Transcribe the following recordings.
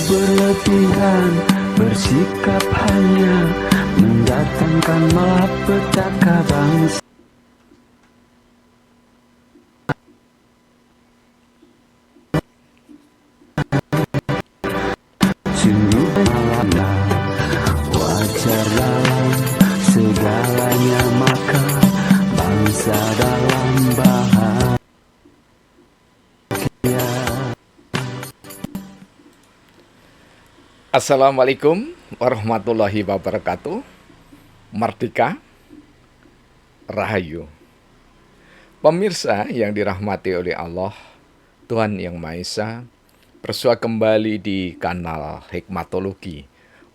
berlebihan, bersikap hanya mendatangkan malapetaka bangsa. Sungguh malamlah wajar dalam segalanya, maka bangsa dalam bahagia. Assalamualaikum warahmatullahi wabarakatuh. Merdeka, Rahayu. Pemirsa yang dirahmati oleh Allah, Tuhan Yang Maha Esa, bersua kembali di kanal Hikmatologi.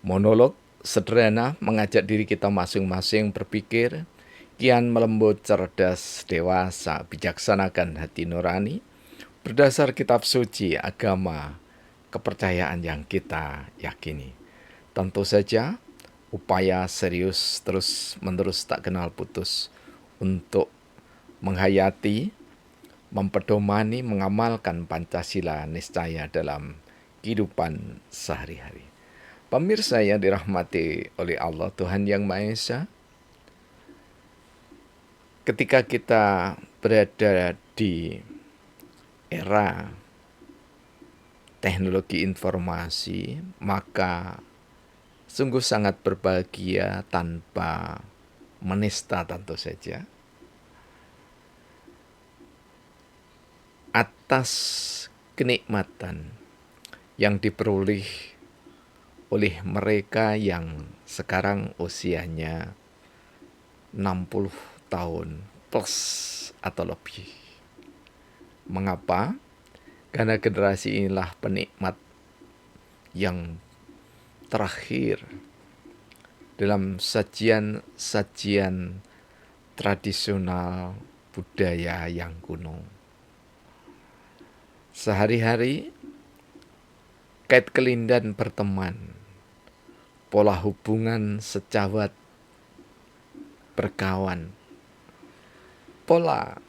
Monolog sederhana mengajak diri kita masing-masing berpikir, kian melembut, cerdas, dewasa, bijaksanakan hati nurani, berdasar kitab suci agama, kepercayaan yang kita yakini. Tentu saja upaya serius terus-menerus tak kenal putus untuk menghayati, mempedomani, mengamalkan Pancasila niscaya dalam kehidupan sehari-hari. Pemirsa yang dirahmati oleh Allah Tuhan Yang Maha Esa, ketika kita berada di era teknologi informasi, maka sungguh sangat berbahagia tanpa menista tentu saja atas kenikmatan yang diperoleh oleh mereka yang sekarang usianya 60 tahun plus atau lebih. Mengapa? Karena generasi inilah penikmat yang terakhir dalam sajian-sajian tradisional budaya yang kuno. Sehari-hari kait kelindan berteman, pola hubungan sejawat berkawan, pola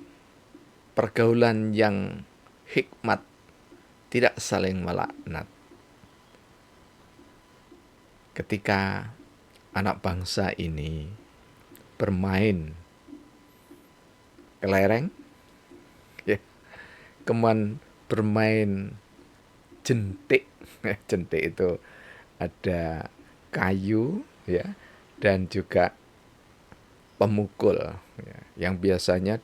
pergaulan yang hikmat, tidak saling melaknat. Ketika anak bangsa ini bermain kelereng, ya, kemudian bermain jentik. Jentik itu ada kayu, ya, dan juga pemukul, ya, yang biasanya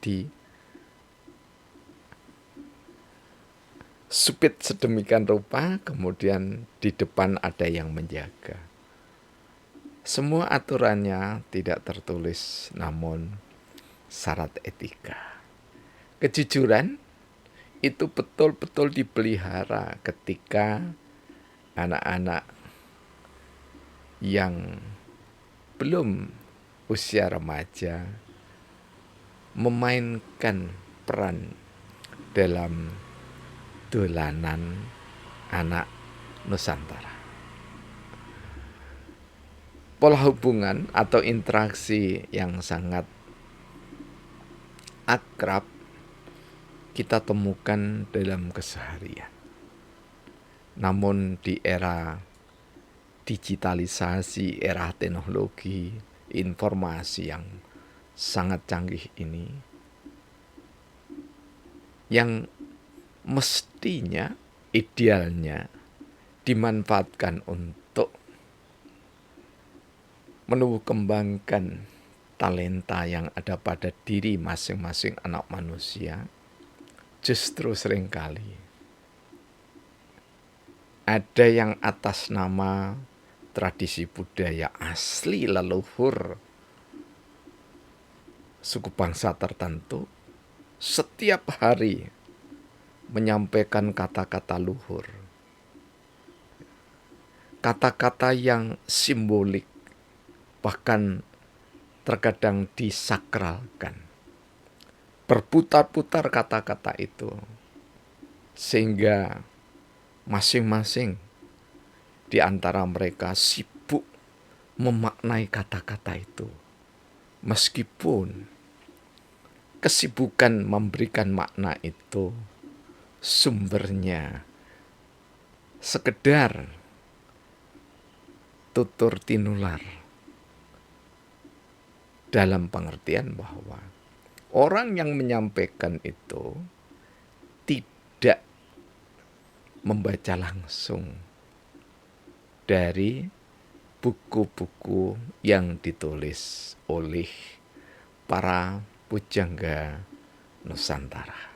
supit sedemikian rupa, kemudian di depan ada yang menjaga. Semua aturannya tidak tertulis, namun syarat etika. Kejujuran itu betul-betul dipelihara ketika anak-anak yang belum usia remaja memainkan peran dalam dolanan anak Nusantara. Pola hubungan atau interaksi yang sangat akrab kita temukan dalam keseharian. Namun di era digitalisasi, era teknologi, informasi yang sangat canggih ini, yang mestinya, idealnya dimanfaatkan untuk menumbuh kembangkan talenta yang ada pada diri masing-masing anak manusia, justru seringkali ada yang atas nama tradisi budaya asli leluhur suku bangsa tertentu setiap hari menyampaikan kata-kata luhur, kata-kata yang simbolik, bahkan terkadang disakralkan. Berputar-putar kata-kata itu, sehingga masing-masing di antara mereka sibuk memaknai kata-kata itu. Meskipun kesibukan memberikan makna itu sumbernya sekedar tutur tinular, dalam pengertian bahwa orang yang menyampaikan itu tidak membaca langsung dari buku-buku yang ditulis oleh para pujangga Nusantara.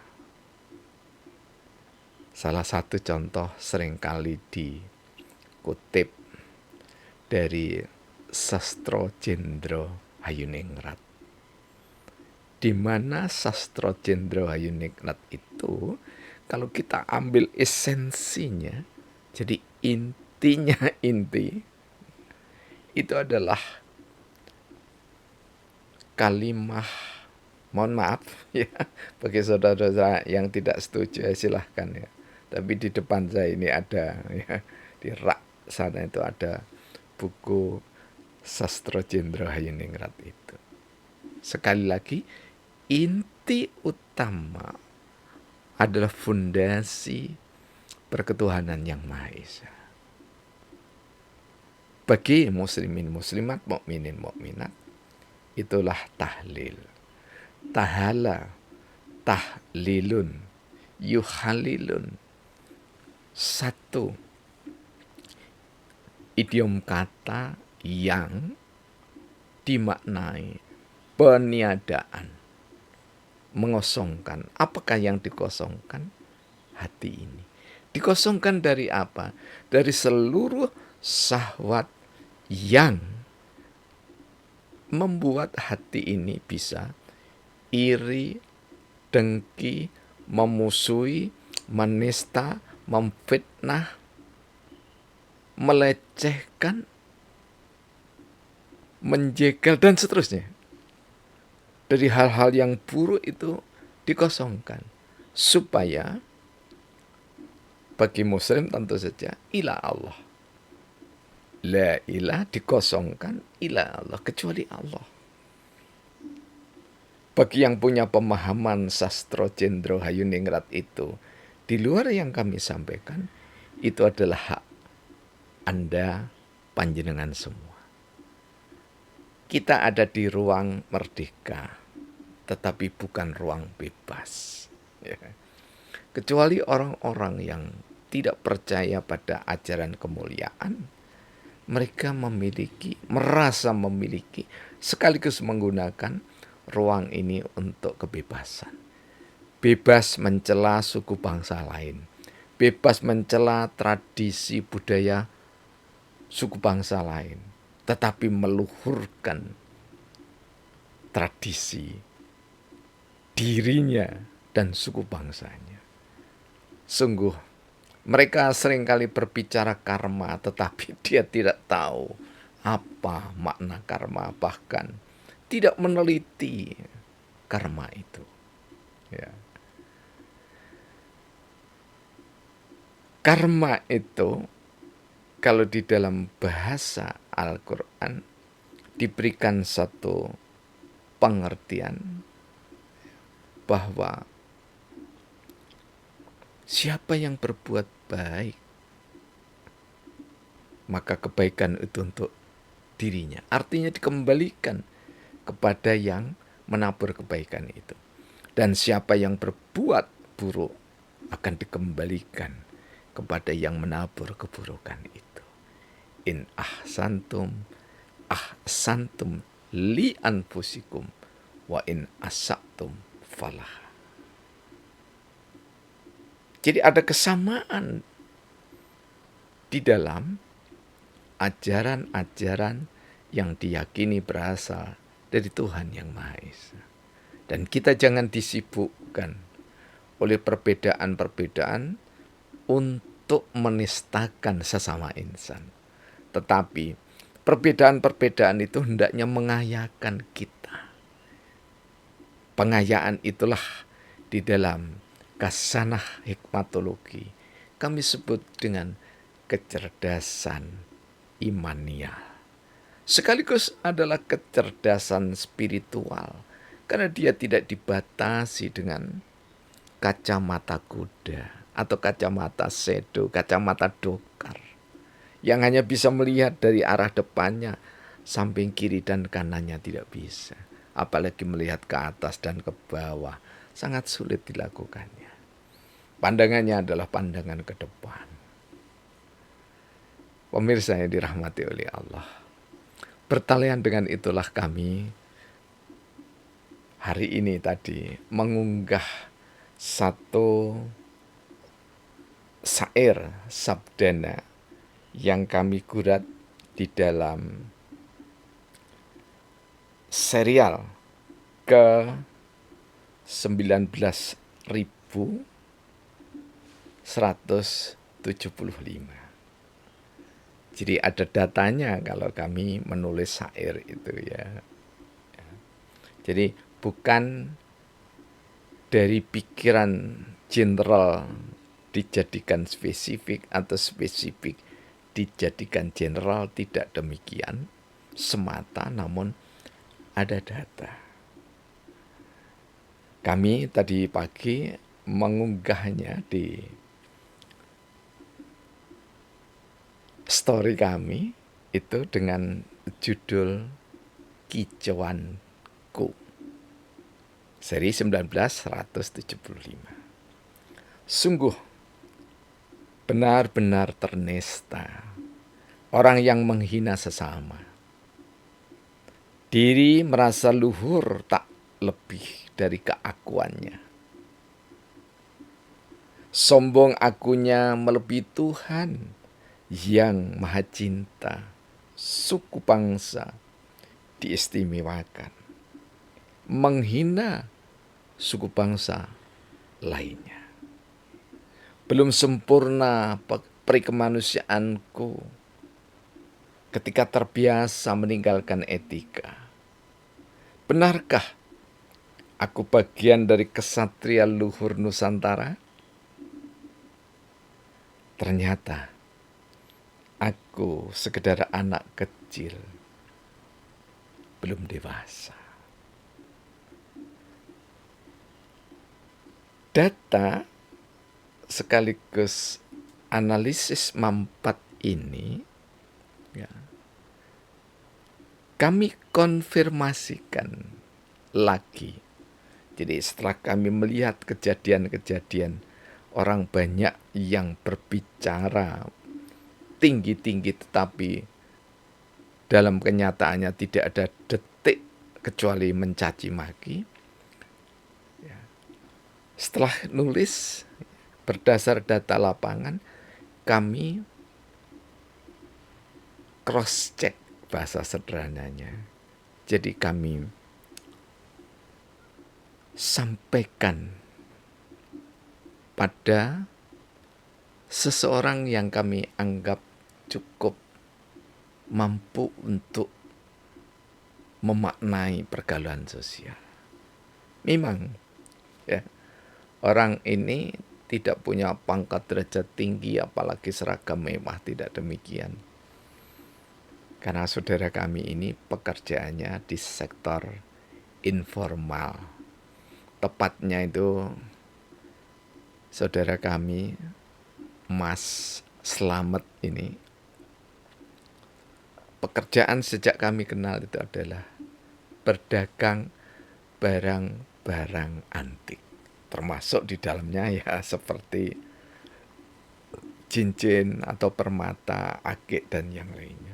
Salah satu contoh seringkali dikutip dari Sastro Jendro Hayuningrat, di mana Sastro Jendro Hayuningrat itu kalau kita ambil esensinya, jadi intinya itu adalah kalimah, mohon maaf ya bagi saudara-saudara yang tidak setuju silahkan ya. Tapi di depan saya ini ada ya, di rak sana itu ada buku Sastro Jendro Hayuningrat itu. Sekali lagi, inti utama adalah fondasi perketuhanan yang Maha Esa. Bagi muslimin muslimat, mukminin mukminat, itulah tahlil. Tahala, tahlilun, yuhalilun. Satu idiom kata yang dimaknai peniadaan, mengosongkan. Apakah yang dikosongkan? Hati ini. Dikosongkan dari apa? Dari seluruh syahwat yang membuat hati ini bisa iri, dengki, memusuhi, menista, memfitnah, melecehkan, menjegal, dan seterusnya. Dari hal-hal yang buruk itu dikosongkan. Supaya bagi muslim tentu saja ilah Allah. La ilah dikosongkan, ilah Allah, kecuali Allah. Bagi yang punya pemahaman Sastro Jendro Hayuningrat itu, di luar yang kami sampaikan, itu adalah hak Anda panjenengan semua. Kita ada di ruang merdeka, tetapi bukan ruang bebas. Ya. Kecuali orang-orang yang tidak percaya pada ajaran kemuliaan, mereka merasa memiliki, sekaligus menggunakan ruang ini untuk kebebasan. Bebas mencela suku bangsa lain, bebas mencela tradisi budaya suku bangsa lain, tetapi meluhurkan tradisi dirinya dan suku bangsanya. Sungguh, mereka seringkali berbicara karma, tetapi dia tidak tahu apa makna karma, bahkan tidak meneliti karma itu. Ya. Karma itu kalau di dalam bahasa Al-Quran diberikan satu pengertian bahwa siapa yang berbuat baik, maka kebaikan itu untuk dirinya. Artinya dikembalikan kepada yang menabur kebaikan itu. Dan siapa yang berbuat buruk akan dikembalikan kepada yang menabur keburukan itu. In ahsantum li anfusikum wa in asa'tum falah. Jadi ada kesamaan di dalam ajaran-ajaran yang diyakini berasal dari Tuhan Yang Maha Esa. Dan kita jangan disibukkan oleh perbedaan-perbedaan untuk menistakan sesama insan. Tetapi perbedaan-perbedaan itu hendaknya mengayakan kita. Pengayaan itulah di dalam kasanah hikmatologi kami sebut dengan kecerdasan imaniah. Sekaligus adalah kecerdasan spiritual, karena dia tidak dibatasi dengan kacamata kuda atau kacamata sedo, kacamata dokar yang hanya bisa melihat dari arah depannya, samping kiri dan kanannya tidak bisa. Apalagi melihat ke atas dan ke bawah, sangat sulit dilakukannya. Pandangannya adalah pandangan ke depan. Pemirsa yang dirahmati oleh Allah, bertalian dengan itulah kami hari ini tadi mengunggah satu syair sabdana yang kami gurat di dalam serial ke 19.175. Jadi ada datanya kalau kami menulis syair itu ya. Jadi bukan dari pikiran general dijadikan spesifik atau spesifik dijadikan general, tidak demikian semata, namun ada data. Kami tadi pagi mengunggahnya di story kami itu dengan judul Kicauanku, seri 1975. Sungguh benar-benar ternista orang yang menghina sesama. Diri merasa luhur tak lebih dari keakuannya. Sombong akunya melebihi Tuhan yang maha cinta, suku bangsa diistimewakan, menghina suku bangsa lainnya. Belum sempurna perikemanusiaanku ketika terbiasa meninggalkan etika. Benarkah aku bagian dari kesatria luhur Nusantara? Ternyata aku sekedar anak kecil, belum dewasa. Data sekaligus analisis mampat ini ya, kami konfirmasikan lagi. Jadi setelah kami melihat kejadian-kejadian orang banyak yang berbicara tinggi-tinggi tetapi dalam kenyataannya tidak ada detik kecuali mencaci maki. Setelah nulis berdasar data lapangan, kami cross check bahasa sederhananya. Jadi kami sampaikan pada seseorang yang kami anggap cukup mampu untuk memaknai pergaulan sosial. Memang ya, orang ini tidak punya pangkat derajat tinggi apalagi seragam mewah, tidak demikian. Karena saudara kami ini pekerjaannya di sektor informal. Tepatnya itu saudara kami Mas Slamet ini, pekerjaan sejak kami kenal itu adalah berdagang barang-barang antik. Termasuk di dalamnya ya seperti cincin atau permata, akik dan yang lainnya.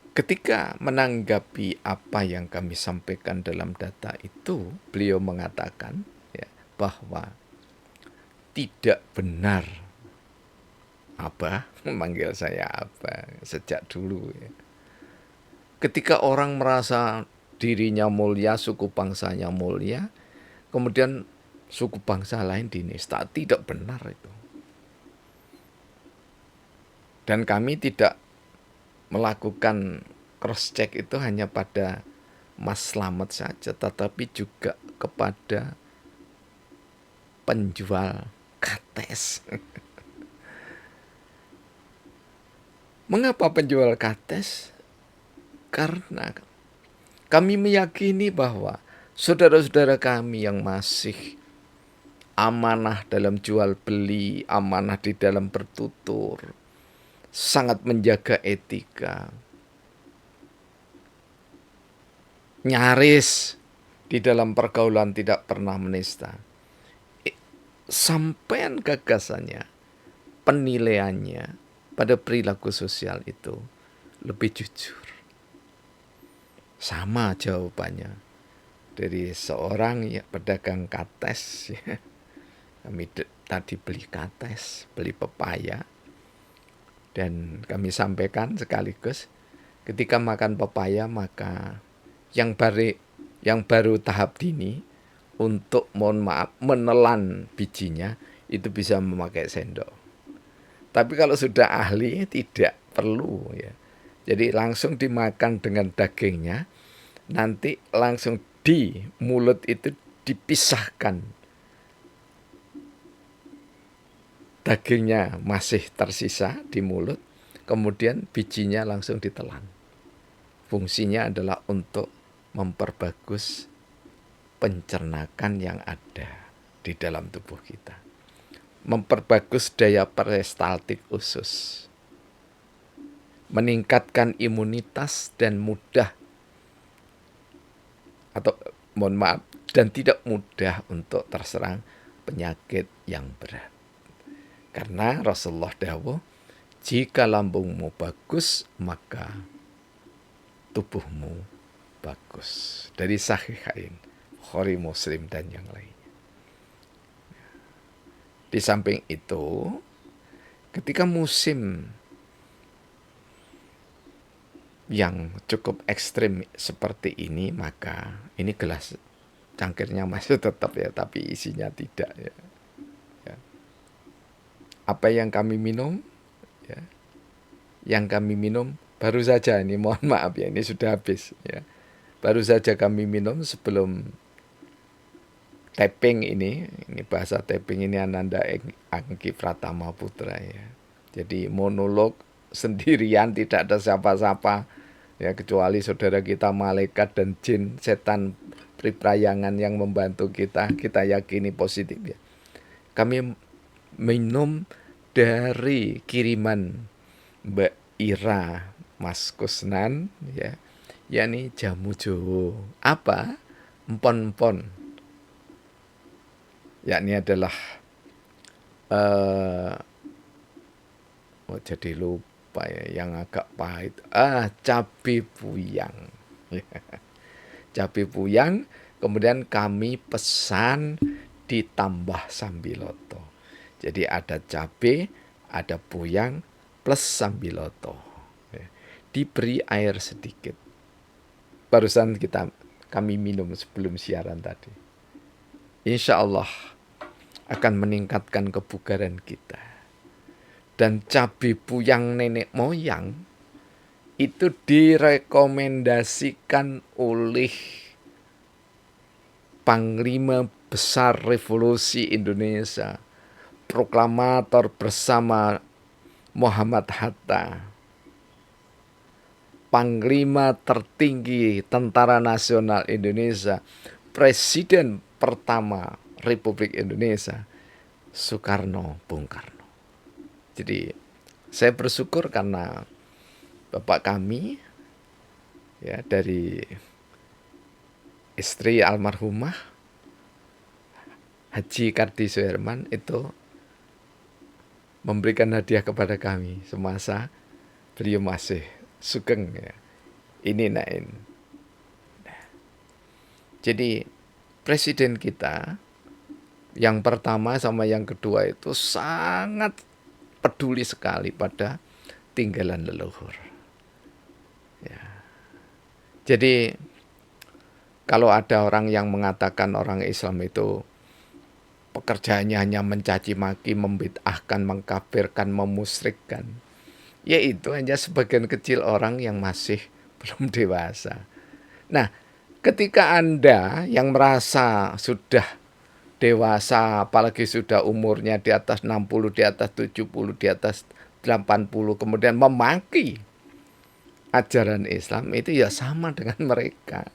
Ketika menanggapi apa yang kami sampaikan dalam data itu, beliau mengatakan ya, bahwa tidak benar. Abah, manggil saya Abah sejak dulu ya. Ketika orang merasa dirinya mulia, suku bangsanya mulia, kemudian suku bangsa lain dinista, tidak benar itu. Dan kami tidak melakukan cross check itu hanya pada Mas Slamet saja, tetapi juga kepada penjual kates. Mengapa penjual kates? Karena kami meyakini bahwa saudara-saudara kami yang masih amanah dalam jual beli, amanah di dalam bertutur, sangat menjaga etika, nyaris di dalam pergaulan tidak pernah menista. Sampean gagasannya, penilaiannya pada perilaku sosial itu lebih jujur. Sama jawabannya dari seorang pedagang kates. Ya. Kami tadi beli kates, beli pepaya, dan kami sampaikan sekaligus ketika makan pepaya maka yang baru tahap dini untuk mohon maaf menelan bijinya itu bisa memakai sendok. Tapi kalau sudah ahli tidak perlu ya. Jadi langsung dimakan dengan dagingnya, nanti langsung di mulut itu dipisahkan. Dagingnya masih tersisa di mulut, kemudian bijinya langsung ditelan. Fungsinya adalah untuk memperbagus pencernakan yang ada di dalam tubuh kita. Memperbagus daya peristaltik usus. Meningkatkan imunitas dan mudah atau mohon maaf dan tidak mudah untuk terserang penyakit yang berat. Karena Rasulullah dawuh, jika lambungmu bagus maka tubuhmu bagus. Dari Sahihain, Bukhari, Muslim dan yang lainnya. Di samping itu, ketika musim yang cukup ekstrim seperti ini, maka ini gelas cangkirnya masih tetap ya, tapi isinya tidak ya. Apa yang kami minum ya, yang kami minum baru saja ini, mohon maaf ya, ini sudah habis ya. Baru saja kami minum sebelum tapping ini bahasa tapping ini Ananda Angki Pratama Putra ya. Jadi monolog sendirian, tidak ada siapa-siapa ya kecuali saudara kita malaikat dan jin setan priprayangan yang membantu kita yakini positif ya. Kami minum dari kiriman Mbak Ira Mas Kusnan ya, yakni jamu Jawa. Apa? Empon-empon. Yakni adalah jadi lupa ya, yang agak pahit. Cabai puyang. Cabai puyang, kemudian kami pesan ditambah sambiloto. Jadi ada cabai, ada puyang, plus sambiloto. Diberi air sedikit. Barusan kami minum sebelum siaran tadi. Insya Allah akan meningkatkan kebugaran kita. Dan cabai puyang nenek moyang itu direkomendasikan oleh Panglima Besar Revolusi Indonesia, proklamator bersama Muhammad Hatta, Panglima tertinggi Tentara Nasional Indonesia, Presiden pertama Republik Indonesia, Soekarno Bung Karno. Jadi saya bersyukur karena Bapak kami ya, dari istri almarhumah Haji Kardi Suherman itu memberikan hadiah kepada kami semasa beliau masih sugeng ya. Ini nain. Jadi presiden kita yang pertama sama yang kedua itu sangat peduli sekali pada tinggalan leluhur. Ya. Jadi kalau ada orang yang mengatakan orang Islam itu pekerjaannya hanya mencaci maki, membid'ahkan, mengkafirkan, memusyrikkan, yaitu hanya sebagian kecil orang yang masih belum dewasa. Nah, ketika Anda yang merasa sudah dewasa, apalagi sudah umurnya di atas 60, di atas 70, di atas 80, kemudian memaki ajaran Islam, itu ya sama dengan mereka.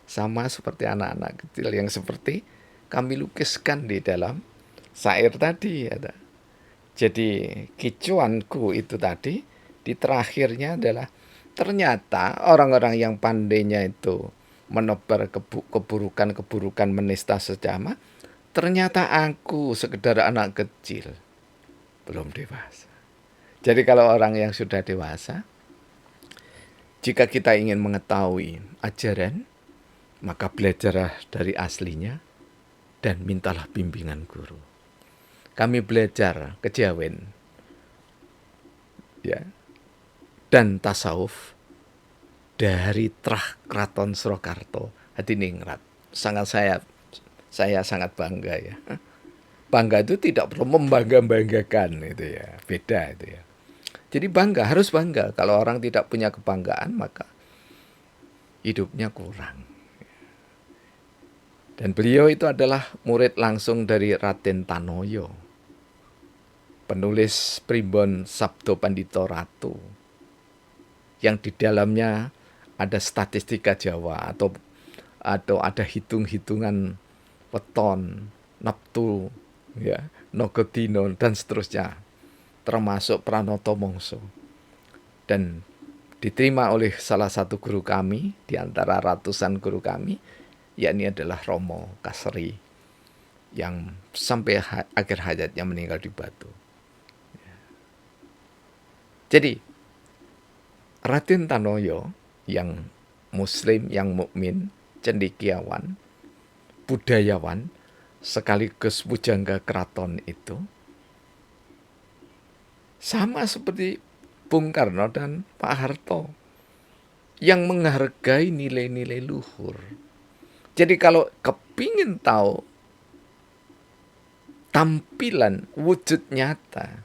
Sama seperti anak-anak kecil yang seperti kami lukiskan di dalam syair tadi. Jadi kicuanku itu tadi di terakhirnya adalah ternyata orang-orang yang pandainya itu menebar keburukan-keburukan, menista sesama, ternyata aku sekedar anak kecil, belum dewasa. Jadi kalau orang yang sudah dewasa, jika kita ingin mengetahui ajaran, maka belajarlah dari aslinya dan mintalah bimbingan guru. Kami belajar kejawen, ya, dan tasawuf dari Trah Kraton Surakarta Hadiningrat. Saya sangat bangga ya. Bangga itu tidak perlu membangga-banggakan itu ya, beda itu ya. Jadi bangga, harus bangga. Kalau orang tidak punya kebanggaan maka hidupnya kurang. Dan beliau itu adalah murid langsung dari Raden Tanoyo, penulis Primbon Sabdo Pandito Ratu, yang di dalamnya ada statistika Jawa atau ada hitung-hitungan weton, neptu, ya, nogodino dan seterusnya, termasuk Pranoto Mongso. Dan diterima oleh salah satu guru kami di antara ratusan guru kami, yakni adalah Romo Kasri, yang sampai akhir hayatnya meninggal di Batu. Jadi Raden Tanoyo yang muslim, yang mukmin, cendekiawan, budayawan, sekaligus pujangga keraton itu sama seperti Bung Karno dan Pak Harto yang menghargai nilai-nilai luhur. Jadi kalau kepingin tahu tampilan wujud nyata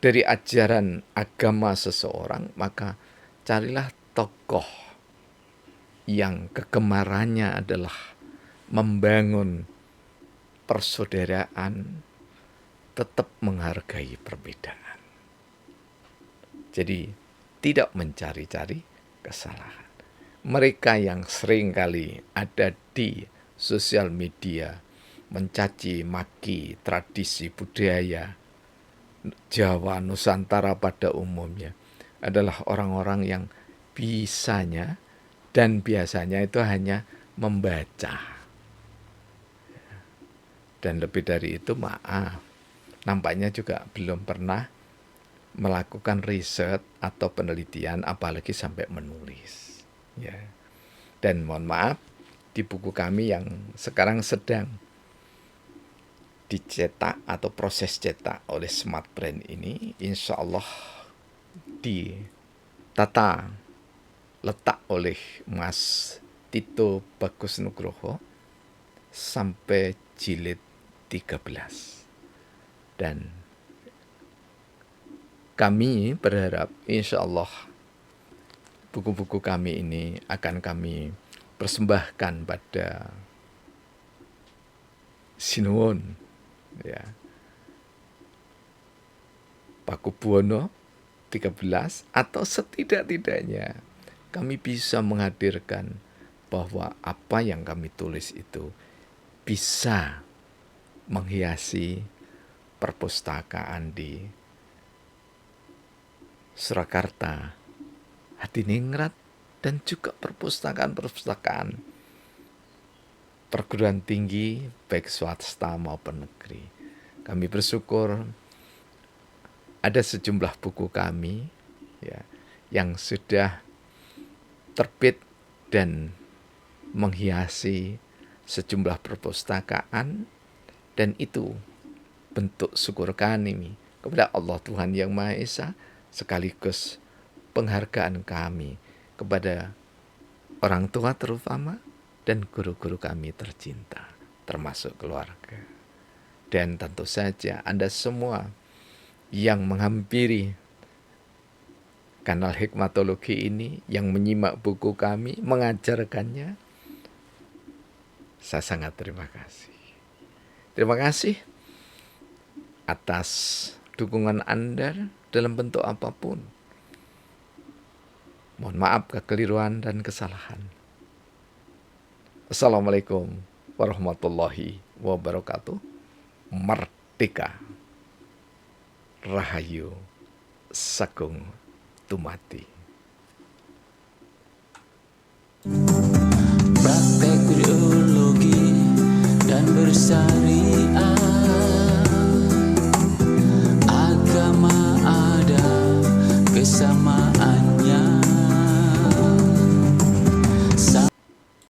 dari ajaran agama seseorang, maka carilah tokoh yang kegemarannya adalah membangun persaudaraan, tetap menghargai perbedaan. Jadi tidak mencari-cari kesalahan. Mereka yang seringkali ada di sosial media mencaci maki tradisi budaya Jawa Nusantara pada umumnya adalah orang-orang yang bisanya dan biasanya itu hanya membaca. Dan lebih dari itu, maaf, nampaknya juga belum pernah melakukan riset atau penelitian, apalagi sampai menulis. Ya. Dan mohon maaf, di buku kami yang sekarang sedang dicetak atau proses cetak oleh Smart Brain ini, insya Allah ditata letak oleh Mas Tito Bagus Nugroho sampai jilid 13. Dan kami berharap insya Allah buku-buku kami ini akan kami persembahkan pada Sinuwun, ya, Pakubuwono 13, atau setidak-tidaknya kami bisa menghadirkan bahwa apa yang kami tulis itu bisa menghiasi perpustakaan di Surakarta, Hadiningrat, dan juga perpustakaan-perpustakaan perguruan tinggi baik swasta maupun negeri. Kami bersyukur ada sejumlah buku kami, ya, yang sudah terbit dan menghiasi sejumlah perpustakaan, dan itu bentuk syukur kami kepada Allah Tuhan Yang Maha Esa, sekaligus penghargaan kami kepada orang tua terutama dan guru-guru kami tercinta, termasuk keluarga. Dan tentu saja Anda semua yang menghampiri kanal Hikmatologi ini, yang menyimak buku kami, mengajarkannya, saya sangat terima kasih. Terima kasih atas dukungan Anda dalam bentuk apapun. Mohon maaf kekeliruan dan kesalahan. Assalamualaikum warahmatullahi wabarakatuh. Merdeka! Rahayu Sakung Tumati. Praktek biologi dan bersari